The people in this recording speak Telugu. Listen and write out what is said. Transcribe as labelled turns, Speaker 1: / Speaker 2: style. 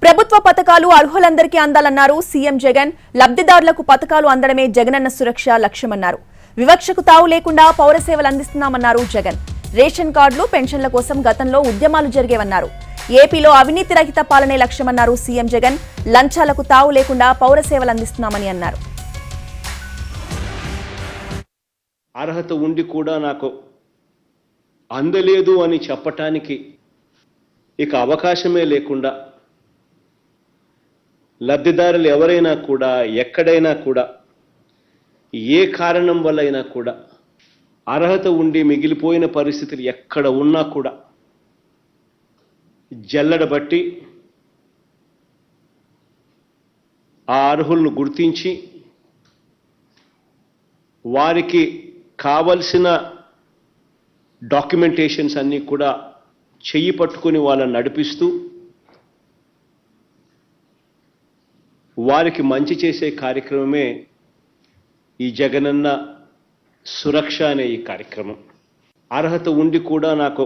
Speaker 1: ప్రభుత్వ పథకాలు అర్హులందరికీ అందాలన్నారు సీఎం జగన్. లబ్ధిదారులకు పథకాలు అందడమే జగనన్న సురక్ష లక్ష్యమన్నారు. వివక్షకు తావు లేకుండా పౌర సేవలు అందిస్తున్నామన్నారు జగన్. రేషన్ కార్డులు, పెన్షన్ల కోసం గతంలో ఉద్యమాలు జరిగేవన్నారు. ఏపీలో అవినీతి రహిత పాలనే లక్ష్యమన్నారు సీఎం జగన్. లంచాలకు తావు లేకుండా పౌర సేవలు అందిస్తున్నామని అన్నారు.
Speaker 2: అర్హత ఉండి కూడా నాకు అందలేదు అని చెప్పటానికి ఇక అవకాశమే లేకుండా లబ్ధిదారులు ఎవరైనా కూడా ఎక్కడైనా కూడా ఏ కారణం వల్ల అయినా కూడా అర్హత ఉండి మిగిలిపోయిన పరిస్థితులు ఎక్కడ ఉన్నా కూడా జల్లెడబట్టి ఆ అర్హులను గుర్తించి వారికి కావలసిన డాక్యుమెంటేషన్స్ అన్నీ కూడా చెయ్యి పట్టుకుని వాళ్ళని నడిపిస్తూ వారికి మంచి చేసే కార్యక్రమమే ఈ జగనన్న సురక్ష అనే ఈ కార్యక్రమం. అర్హత ఉండి కూడా నాకు